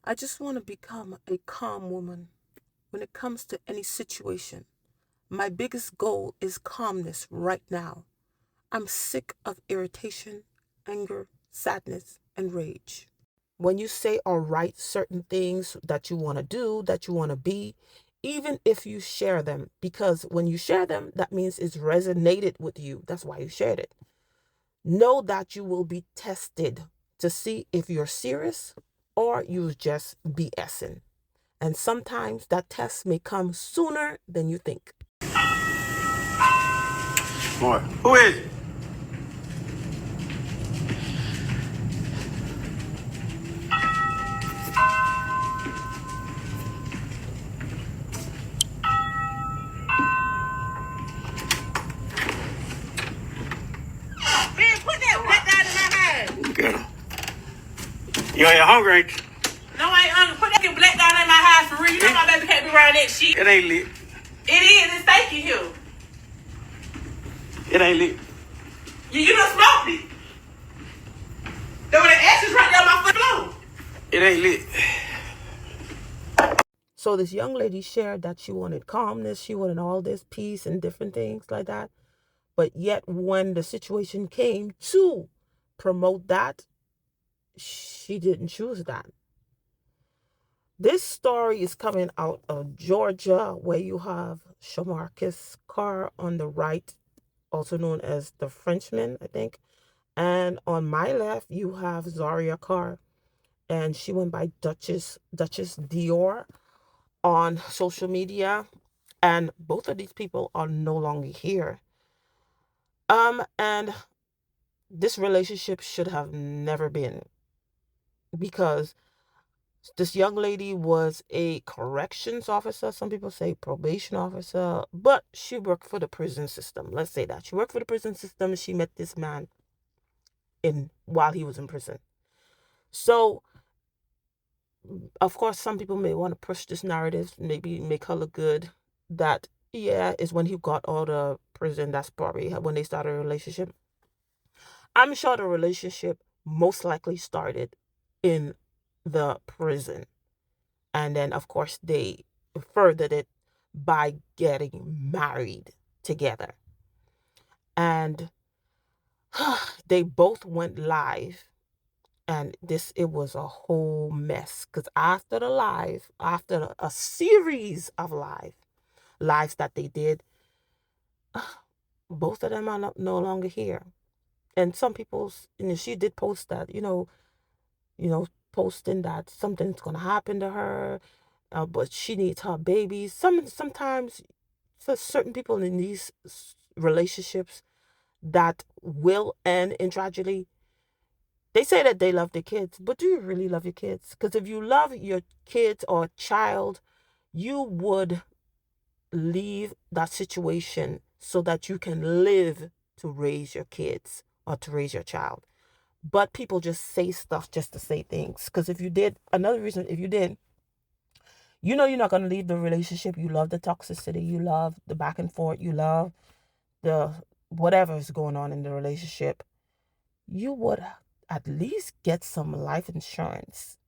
I just want to become a calm woman when it comes to any situation. My biggest goal is calmness right now. I'm sick of irritation, anger, sadness, and rage. When you say or write certain things that you want to do, that you want to be, even if you share them, because when you share them, that means it's resonated with you. That's why you shared it. Know that you will be tested to see if you're serious or you're just BSing. And sometimes that test may come sooner than you think. More. Who is it? Man, put that black down in my hand. Get him. You hungry, ain't you? No, I ain't hungry. Put that black down in my house for real. You know my baby can't be around that shit. It ain't lit. It is. It's stinky here. It ain't lit. You done smoked it. There were the ashes right there on my foot floor. It ain't lit. So this young lady shared that she wanted calmness, she wanted all this peace and different things like that. But yet when the situation came to promote that, she didn't choose that. This story is coming out of Georgia, where you have Shamarcus Carr on the right, also known as the Frenchman, I think. And on my left, you have Zaria Carr, and she went by Duchess Dior on social media. And both of these people are no longer here. And this relationship should have never been, because this young lady was a corrections officer. Some people say probation officer, but she worked for the prison system. Let's say that. She worked for the prison system. She met this man while he was in prison. So, of course, some people may want to push this narrative, maybe make her look good, that, yeah, is when he got out of prison. That's probably when they started a relationship. I'm sure the relationship most likely started in the prison. And then, of course, they furthered it by getting married together. And they both went live. And it was a whole mess. Because after the live, after a series of lives that they did, both of them are no longer here. And some people, she did post that, posting that something's going to happen to her, but she needs her babies. Sometimes for certain people in these relationships that will end in tragedy, they say that they love their kids, but do you really love your kids? Because if you love your kids or child, you would leave that situation so that you can live to raise your kids or to raise your child. But people just say stuff just to say things. Because if you did, another reason, if you did, you're not going to leave the relationship. You love the toxicity. You love the back and forth. You love the whatever is going on in the relationship. You would at least get some life insurance.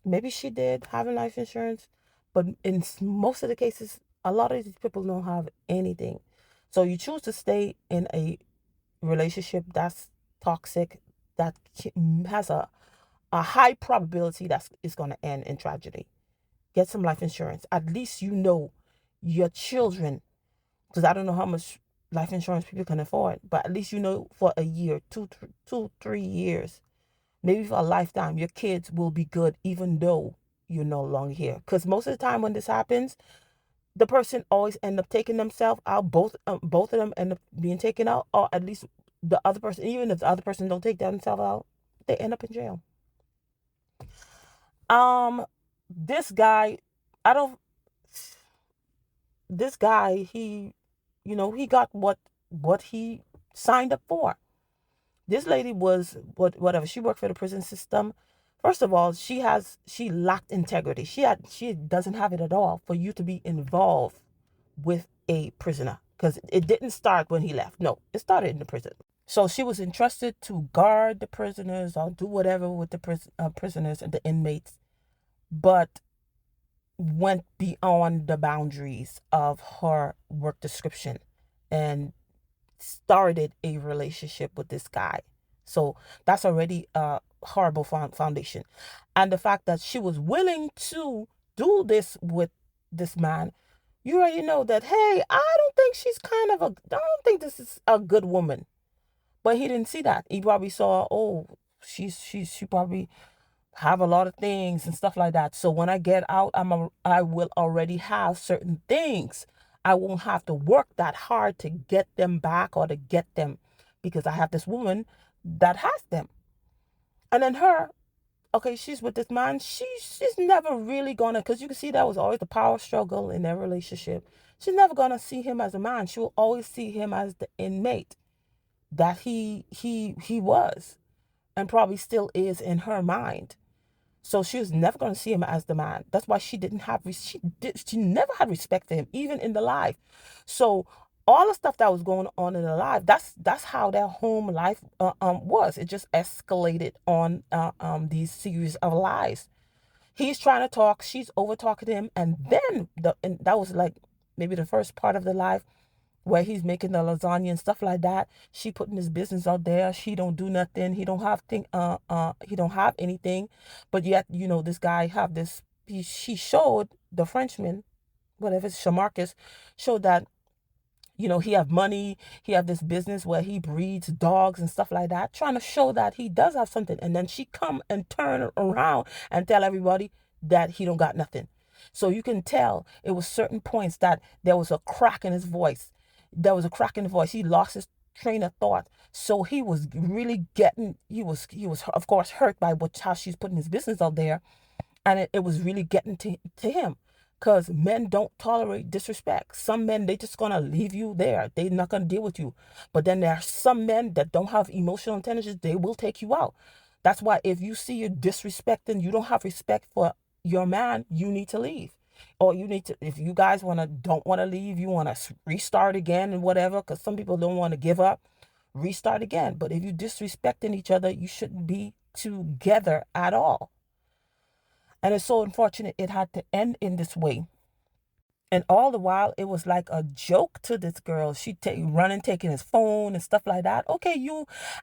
Maybe she did having life insurance, but in most of the cases, a lot of these people don't have anything. So you choose to stay in a relationship that's toxic, that has a high probability that it's going to end in tragedy. Get some life insurance. At least your children, because I don't know how much life insurance people can afford, but at least for a year, 3 years, maybe for a lifetime, your kids will be good even though you're no longer here. Because most of the time when this happens, the person always end up taking themselves out. Both of them end up being taken out, or at least the other person. Even if the other person don't take themselves out, they end up in jail. This guy, I don't. This guy, he got what he signed up for. This lady was whatever. She worked for the prison system. First of all, she lacked integrity. She doesn't have it at all for you to be involved with a prisoner, because it didn't start when he left. No, it started in the prison. So she was entrusted to guard the prisoners or do whatever with the prisoners and the inmates but went beyond the boundaries of her work description and started a relationship with this guy. So that's already a horrible foundation. And the fact that she was willing to do this with this man, you already know that, hey, I don't think I don't think this is a good woman. But he didn't see that. He probably saw, oh, she probably have a lot of things and stuff like that. So when I get out, I will already have certain things. I won't have to work that hard to get them back or to get them because I have this woman that has them. And then her, okay, she's with this man. She's never really gonna, because you can see that was always the power struggle in their relationship. She's never gonna see him as a man. She will always see him as the inmate that he was and probably still is in her mind. So she was never going to see him as the man. That's why she didn't have she never had respect for him, even in the life. So all the stuff that was going on in the life, that's how their home life was. It just escalated on these series of lies. He's trying to talk, she's over talking to him, and then and that was like maybe the first part of the life where he's making the lasagna and stuff like that. She putting his business out there. She don't do nothing. He don't have anything. But yet, this guy have this she showed the Frenchman, whatever it's Shamarcus, showed that he have money, he have this business where he breeds dogs and stuff like that, trying to show that he does have something. And then she come and turn around and tell everybody that he don't got nothing. So you can tell it was certain points that there was a crack in his voice. There was a crack in the voice. He lost his train of thought. So he was really he was of course hurt by how she's putting his business out there, and it was really getting to him, because men don't tolerate disrespect. Some men, they just gonna leave you there. They're not gonna deal with you. But then there are some men that don't have emotional intelligence. They will take you out. That's why if you see you're disrespecting, you don't have respect for your man, you need to leave. Or you need to, if you guys don't want to leave, you want to restart again and whatever, because some people don't want to give up, restart again. But if you disrespecting each other, you shouldn't be together at all. And it's so unfortunate it had to end in this way. And all the while, it was like a joke to this girl. She running, taking his phone and stuff like that. Okay,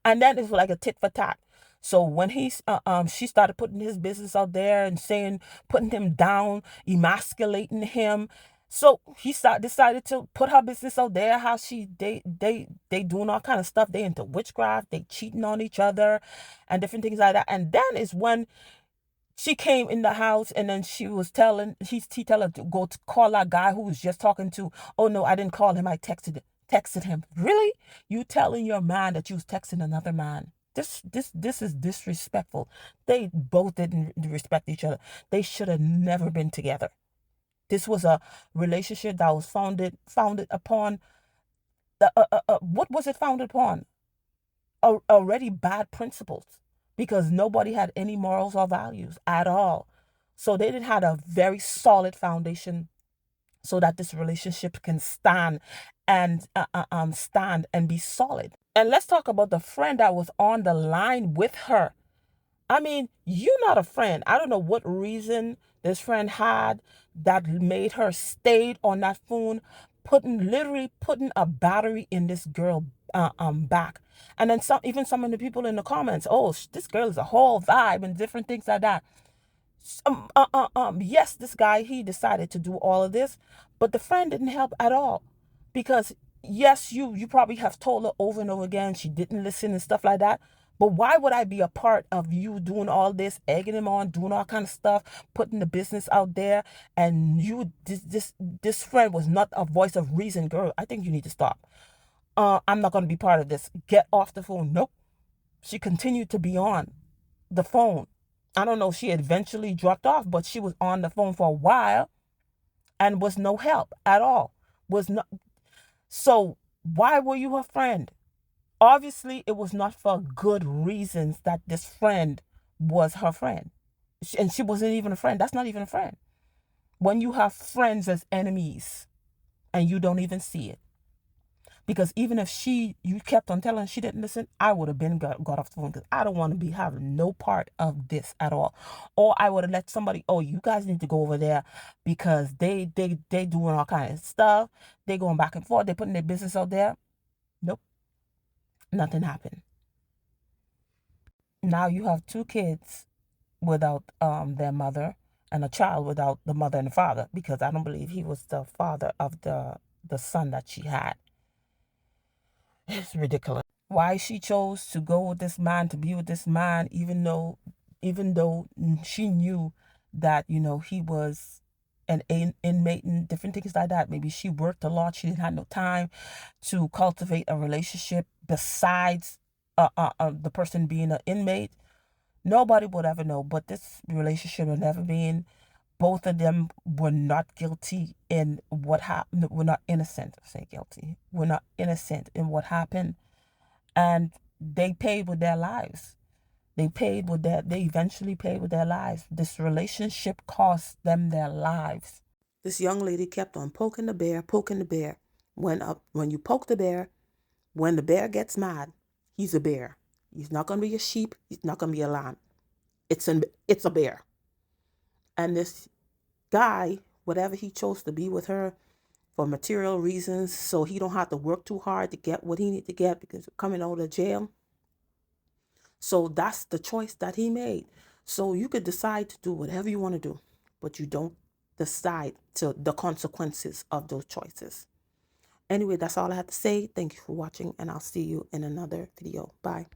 and then it's like a tit for tat. So when she started putting his business out there and saying, putting him down, emasculating him. So decided to put her business out there. How they doing all kind of stuff. They into witchcraft. They cheating on each other, and different things like that. And then is when she came in the house, and then she was telling he tell her to go to call that guy who was just talking to. Oh no, I didn't call him. I texted him. Really? You telling your man that you was texting another man? This is disrespectful. They both didn't respect each other. They should have never been together. This was a relationship that was founded upon what was it founded upon? Already bad principles, because nobody had any morals or values at all. So they didn't have a very solid foundation so that this relationship can stand and be solid. And let's talk about the friend that was on the line with her. I mean, you're not a friend. I don't know what reason this friend had that made her stay on that phone, literally putting a battery in this girl back. And then some of the people in the comments, oh, this girl is a whole vibe and different things like that. Yes, this guy, he decided to do all of this, but the friend didn't help at all, because yes, you probably have told her over and over again she didn't listen and stuff like that. But why would I be a part of you doing all this, egging him on, doing all kind of stuff, putting the business out there, and this friend was not a voice of reason, girl. I think you need to stop. I'm not going to be part of this. Get off the phone. Nope. She continued to be on the phone. I don't know if she eventually dropped off, but she was on the phone for a while and was no help at all. Was not. So why were you her friend? Obviously, it was not for good reasons that this friend was her friend. And she wasn't even a friend. That's not even a friend. When you have friends as enemies and you don't even see it. Because even if you kept on telling her she didn't listen, I would have been got off the phone because I don't want to be having no part of this at all. Or I would have let somebody, oh, you guys need to go over there because they doing all kind of stuff. They going back and forth. They putting their business out there. Nope, nothing happened. Now you have two kids without their mother and a child without the mother and the father because I don't believe he was the father of the son that she had. It's ridiculous. Why she chose to go with this man, to be with this man, even though she knew that he was an inmate and different things like that. Maybe she worked a lot. She didn't have no time to cultivate a relationship besides the person being an inmate. Nobody would ever know. But this relationship had never been. Both of them were not guilty in what happened. Were not innocent. I say guilty. Were not innocent in what happened, and they paid with their lives. They eventually paid with their lives. This relationship cost them their lives. This young lady kept on poking the bear, poking the bear. When you poke the bear, when the bear gets mad, he's a bear. He's not gonna be a sheep. He's not gonna be a lamb. It's a bear. And this guy, whatever he chose to be with her for material reasons, so he don't have to work too hard to get what he need to get because coming out of jail. So that's the choice that he made. So you could decide to do whatever you want to do, but you don't decide to the consequences of those choices. Anyway, that's all I have to say. Thank you for watching, and I'll see you in another video. Bye.